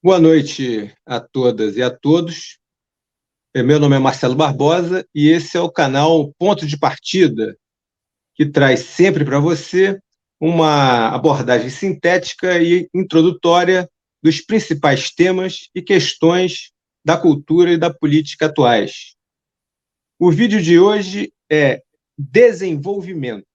Boa noite a todas e a todos. Meu nome é Marcelo Barbosa e esse é o canal Ponto de Partida, que traz sempre para você uma abordagem sintética e introdutória dos principais temas e questões da cultura e da política atuais. O vídeo de hoje é desenvolvimento.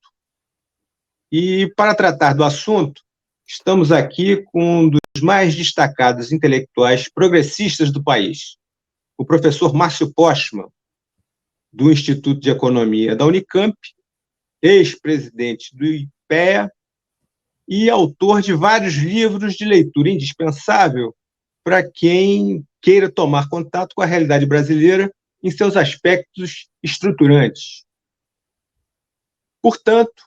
E para tratar do assunto, estamos aqui com um dos mais destacados intelectuais progressistas do país, o professor Márcio Postman, do Instituto de Economia da Unicamp, ex-presidente do IPEA e autor de vários livros de leitura indispensável para quem queira tomar contato com a realidade brasileira em seus aspectos estruturantes. Portanto,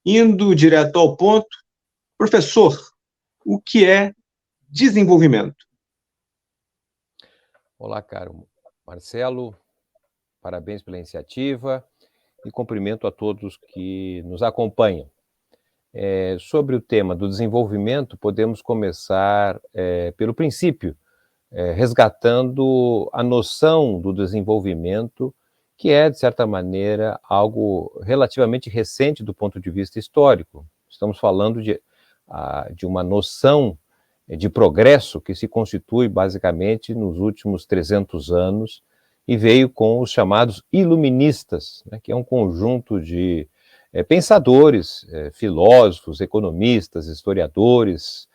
indo direto ao ponto, professor, o que é desenvolvimento? Olá, caro Marcelo, parabéns pela iniciativa e cumprimento a todos que nos acompanham. Sobre o tema do desenvolvimento, podemos começar pelo princípio, resgatando a noção do desenvolvimento, que é, de certa maneira, algo relativamente recente do ponto de vista histórico. Estamos falando de uma noção de progresso que se constitui basicamente nos últimos 300 anos e veio com os chamados iluministas, né, que é um conjunto de pensadores, filósofos, economistas, historiadores,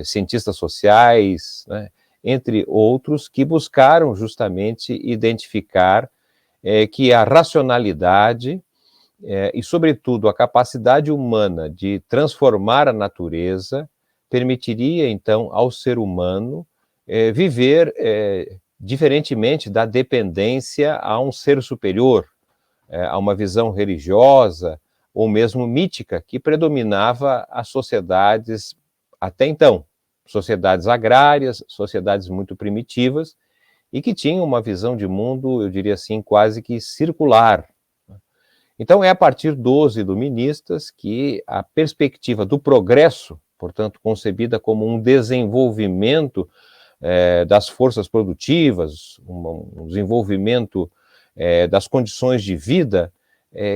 cientistas sociais, né, entre outros, que buscaram justamente identificar que a racionalidade e, sobretudo, a capacidade humana de transformar a natureza permitiria, então, ao ser humano viver diferentemente da dependência a um ser superior, a uma visão religiosa ou mesmo mítica que predominava as sociedades até então, sociedades agrárias, sociedades muito primitivas e que tinham uma visão de mundo, eu diria assim, quase que circular. Então é a partir dos iluministas que a perspectiva do progresso, portanto concebida como um desenvolvimento das forças produtivas, um desenvolvimento das condições de vida,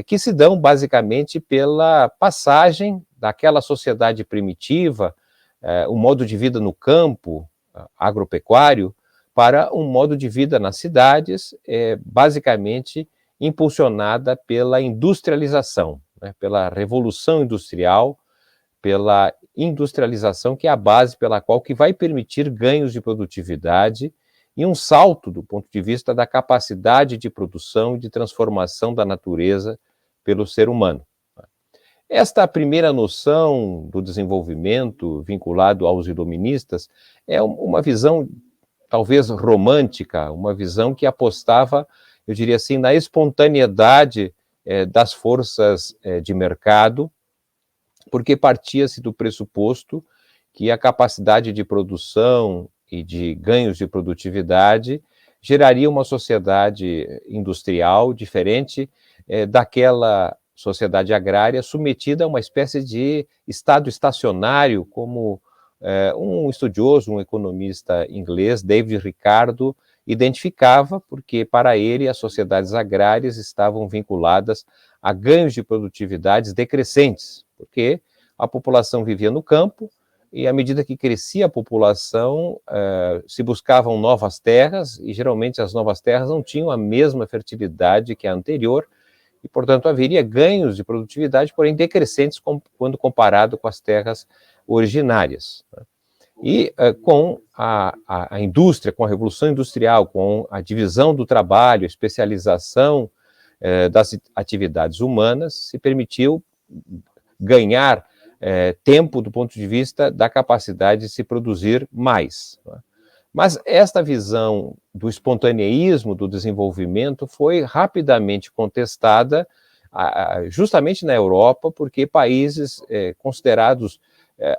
que se dão basicamente pela passagem daquela sociedade primitiva, o modo de vida no campo, agropecuário, para um modo de vida nas cidades, basicamente impulsionada pela industrialização, né, pela revolução industrial, pela industrialização, que é a base pela qual que vai permitir ganhos de produtividade e um salto do ponto de vista da capacidade de produção e de transformação da natureza pelo ser humano. Esta primeira noção do desenvolvimento vinculado aos iluministas é uma visão talvez romântica, uma visão que apostava, eu diria assim, na espontaneidade das forças de mercado, porque partia-se do pressuposto que a capacidade de produção e de ganhos de produtividade geraria uma sociedade industrial diferente daquela sociedade agrária submetida a uma espécie de estado estacionário, como um estudioso, um economista inglês, David Ricardo, identificava, porque para ele as sociedades agrárias estavam vinculadas a ganhos de produtividades decrescentes, porque a população vivia no campo e à medida que crescia a população se buscavam novas terras e geralmente as novas terras não tinham a mesma fertilidade que a anterior e, portanto, haveria ganhos de produtividade, porém decrescentes quando comparado com as terras originárias. E com a indústria, com a revolução industrial, com a divisão do trabalho, a especialização das atividades humanas, se permitiu ganhar tempo do ponto de vista da capacidade de se produzir mais. Mas esta visão do espontaneísmo do desenvolvimento foi rapidamente contestada justamente na Europa, porque países considerados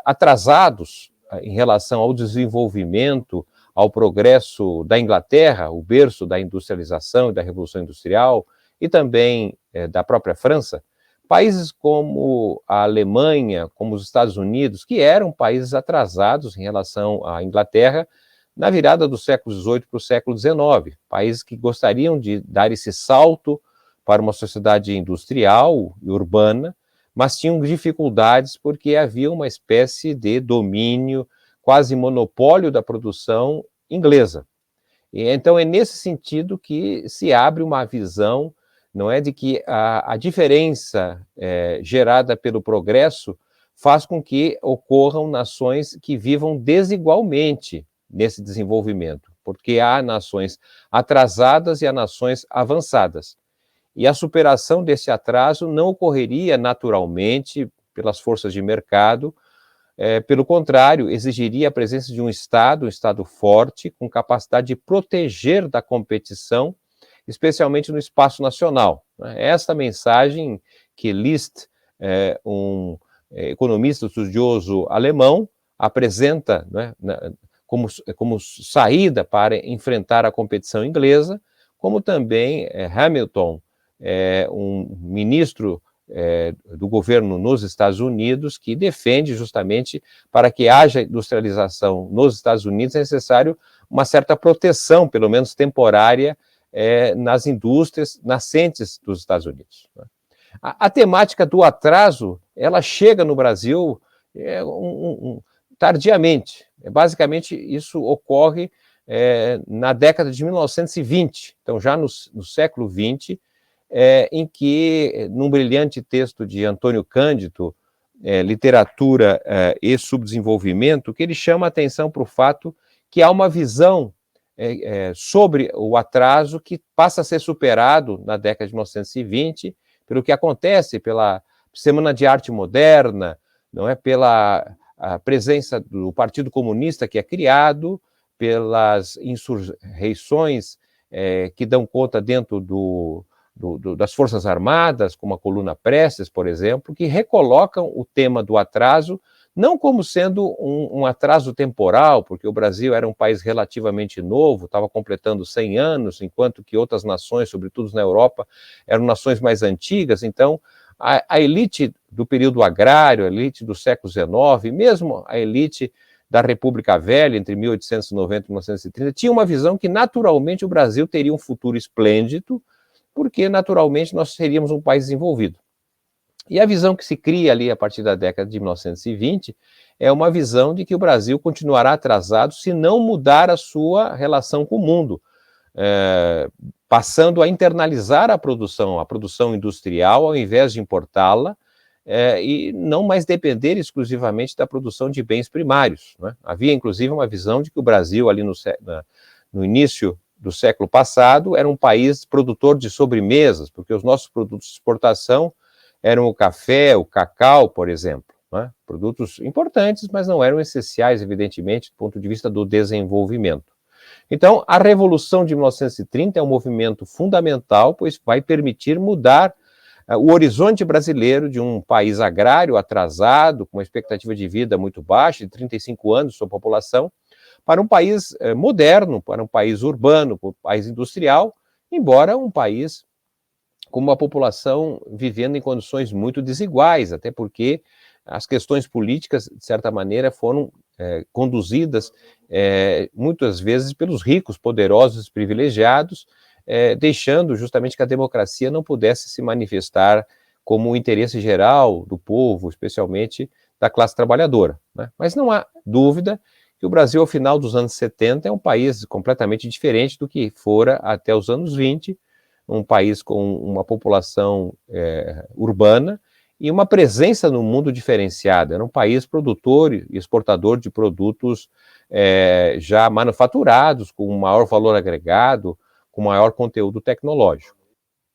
atrasados em relação ao desenvolvimento, ao progresso da Inglaterra, o berço da industrialização e da Revolução Industrial, e também da própria França, Países como a Alemanha, como os Estados Unidos, que eram países atrasados em relação à Inglaterra, na virada do século XVIII para o século XIX, países que gostariam de dar esse salto para uma sociedade industrial e urbana, mas tinham dificuldades porque havia uma espécie de domínio, quase monopólio da produção inglesa. E, então, é nesse sentido que se abre uma visão, não é, de que a diferença gerada pelo progresso faz com que ocorram nações que vivam desigualmente nesse desenvolvimento, porque há nações atrasadas e há nações avançadas. E a superação desse atraso não ocorreria naturalmente pelas forças de mercado, pelo contrário, exigiria a presença de um Estado forte, com capacidade de proteger da competição, especialmente no espaço nacional. Esta mensagem que List, um economista estudioso alemão, apresenta, né, como saída para enfrentar a competição inglesa, como também Hamilton, um ministro do governo nos Estados Unidos, que defende justamente para que haja industrialização nos Estados Unidos é necessário uma certa proteção, pelo menos temporária, nas indústrias nascentes dos Estados Unidos. A temática do atraso, ela chega no Brasil tardiamente. Basicamente, isso ocorre na década de 1920, então já no século XX, em que, num brilhante texto de Antônio Cândido, Literatura e Subdesenvolvimento, que ele chama a atenção para o fato que há uma visão sobre o atraso que passa a ser superado na década de 1920, pelo que acontece pela Semana de Arte Moderna, não é, pela a presença do Partido Comunista que é criado, pelas insurreições que dão conta dentro das Forças Armadas, como a Coluna Prestes, por exemplo, que recolocam o tema do atraso, não como sendo um atraso temporal, porque o Brasil era um país relativamente novo, estava completando 100 anos, enquanto que outras nações, sobretudo na Europa, eram nações mais antigas. Então, a elite do período agrário, a elite do século XIX, mesmo a elite da República Velha, entre 1890 e 1930, tinha uma visão que, naturalmente, o Brasil teria um futuro esplêndido, porque, naturalmente, nós seríamos um país desenvolvido. E a visão que se cria ali a partir da década de 1920 é uma visão de que o Brasil continuará atrasado se não mudar a sua relação com o mundo, passando a internalizar a produção industrial, ao invés de importá-la, e não mais depender exclusivamente da produção de bens primários, né? Havia, inclusive, uma visão de que o Brasil, ali no início do século passado, era um país produtor de sobremesas, porque os nossos produtos de exportação eram o café, o cacau, por exemplo, né? Produtos importantes, mas não eram essenciais, evidentemente, do ponto de vista do desenvolvimento. Então, a Revolução de 1930 é um movimento fundamental, pois vai permitir mudar o horizonte brasileiro de um país agrário atrasado, com uma expectativa de vida muito baixa, de 35 anos sua população, para um país moderno, para um país urbano, para um país industrial, embora um país com uma população vivendo em condições muito desiguais, até porque as questões políticas, de certa maneira, foram conduzidas muitas vezes pelos ricos, poderosos, privilegiados, deixando justamente que a democracia não pudesse se manifestar como o interesse geral do povo, especialmente da classe trabalhadora, né? Mas não há dúvida que o Brasil, ao final dos anos 70, é um país completamente diferente do que fora até os anos 20, um país com uma população urbana e uma presença no mundo diferenciada. Era um país produtor e exportador de produtos já manufaturados, com maior valor agregado, com maior conteúdo tecnológico.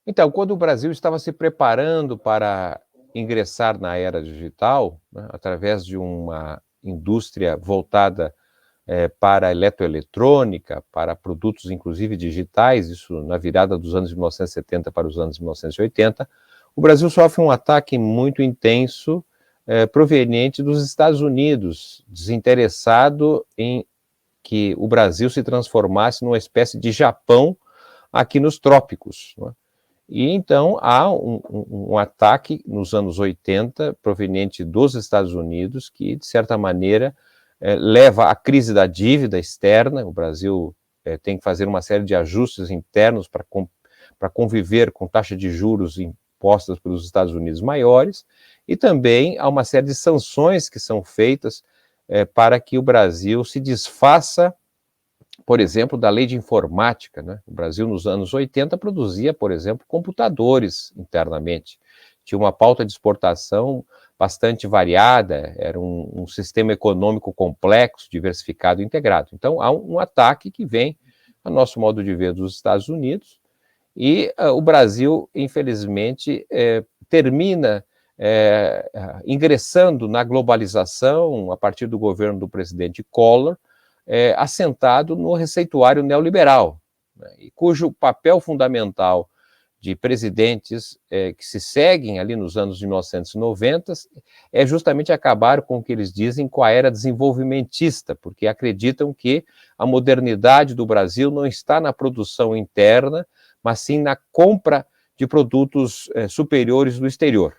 Então, quando o Brasil estava se preparando para ingressar na era digital, né, através de uma indústria voltada para a eletroeletrônica, para produtos, inclusive, digitais, isso na virada dos anos 1970 para os anos 1980, o Brasil sofre um ataque muito intenso proveniente dos Estados Unidos, desinteressado em que o Brasil se transformasse numa espécie de Japão aqui nos trópicos, né? E então há um ataque nos anos 80, proveniente dos Estados Unidos, que, de certa maneira, leva à crise da dívida externa. O Brasil tem que fazer uma série de ajustes internos para conviver com taxa de juros impostas pelos Estados Unidos maiores, e também há uma série de sanções que são feitas para que o Brasil se desfaça, por exemplo, da lei de informática, né? O Brasil, nos anos 80, produzia, por exemplo, computadores internamente. Tinha uma pauta de exportação bastante variada, era um sistema econômico complexo, diversificado e integrado. Então, há um ataque que vem, a nosso modo de ver, dos Estados Unidos, e o Brasil, infelizmente, termina ingressando na globalização a partir do governo do presidente Collor, assentado no receituário neoliberal, né, e cujo papel fundamental de presidentes que se seguem ali nos anos de 1990 é justamente acabar com o que eles dizem com a era desenvolvimentista, porque acreditam que a modernidade do Brasil não está na produção interna, mas sim na compra de produtos superiores do exterior.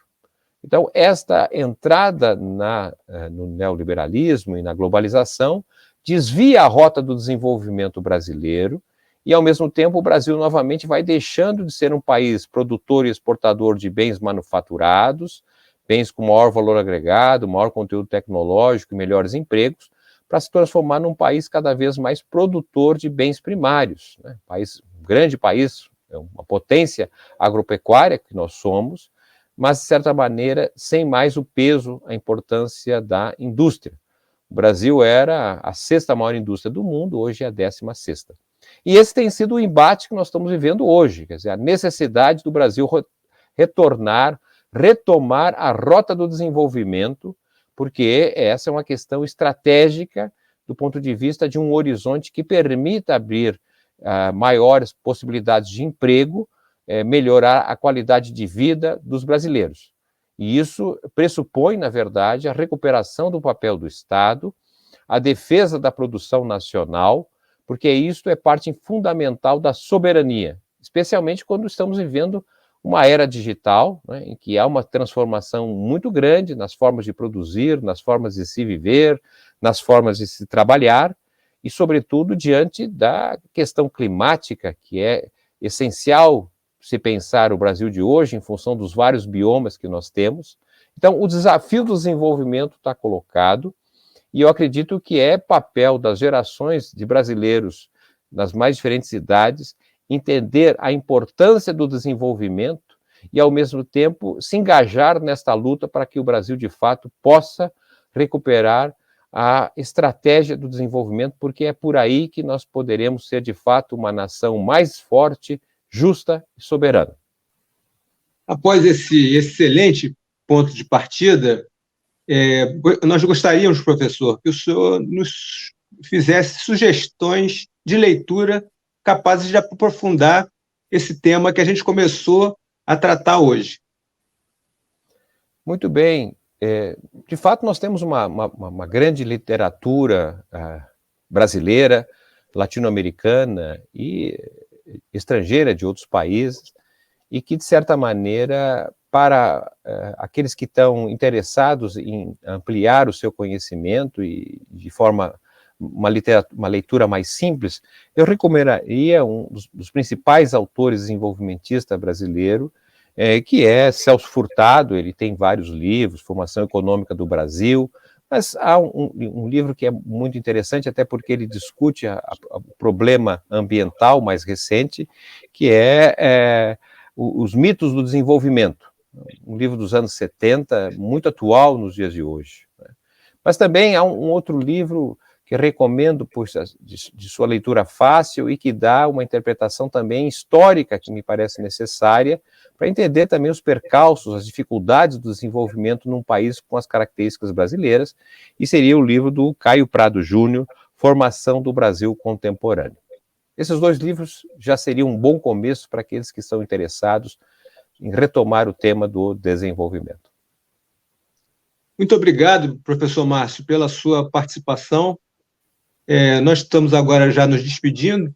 Então, esta entrada no neoliberalismo e na globalização desvia a rota do desenvolvimento brasileiro e, ao mesmo tempo, o Brasil novamente vai deixando de ser um país produtor e exportador de bens manufaturados, bens com maior valor agregado, maior conteúdo tecnológico e melhores empregos, para se transformar num país cada vez mais produtor de bens primários, né? Um grande país, uma potência agropecuária que nós somos, mas, de certa maneira, sem mais o peso, a importância da indústria. O Brasil era a 6ª maior indústria do mundo, hoje é a 16ª. E esse tem sido o embate que nós estamos vivendo hoje, quer dizer, a necessidade do Brasil retomar a rota do desenvolvimento, porque essa é uma questão estratégica do ponto de vista de um horizonte que permita abrir maiores possibilidades de emprego, melhorar a qualidade de vida dos brasileiros. E isso pressupõe, na verdade, a recuperação do papel do Estado, a defesa da produção nacional, porque isto é parte fundamental da soberania, especialmente quando estamos vivendo uma era digital, né, em que há uma transformação muito grande nas formas de produzir, nas formas de se viver, nas formas de se trabalhar, e, sobretudo, diante da questão climática, que é essencial se pensar o Brasil de hoje, em função dos vários biomas que nós temos. Então, o desafio do desenvolvimento está colocado, e eu acredito que é papel das gerações de brasileiros nas mais diferentes idades entender a importância do desenvolvimento e, ao mesmo tempo, se engajar nesta luta para que o Brasil, de fato, possa recuperar a estratégia do desenvolvimento, porque é por aí que nós poderemos ser, de fato, uma nação mais forte, justa e soberana. Após esse excelente ponto de partida, nós gostaríamos, professor, que o senhor nos fizesse sugestões de leitura capazes de aprofundar esse tema que a gente começou a tratar hoje. Muito bem. De fato, nós temos uma grande literatura brasileira, latino-americana e estrangeira de outros países, e que, de certa maneira, para aqueles que estão interessados em ampliar o seu conhecimento e de forma uma leitura mais simples, eu recomendaria um dos principais autores desenvolvimentistas brasileiro, que é Celso Furtado. Ele tem vários livros, Formação Econômica do Brasil, mas há um livro que é muito interessante, até porque ele discute o problema ambiental mais recente, que é Os Mitos do Desenvolvimento, um livro dos anos 70, muito atual nos dias de hoje. Mas também há um outro livro que recomendo de sua leitura fácil e que dá uma interpretação também histórica que me parece necessária para entender também os percalços, as dificuldades do desenvolvimento num país com as características brasileiras, e seria o livro do Caio Prado Júnior, Formação do Brasil Contemporâneo. Esses 2 livros já seriam um bom começo para aqueles que são interessados em retomar o tema do desenvolvimento. Muito obrigado, professor Márcio, pela sua participação. Nós estamos agora já nos despedindo,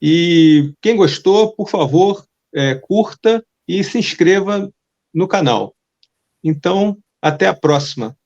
e quem gostou, por favor, curta e se inscreva no canal. Então, até a próxima.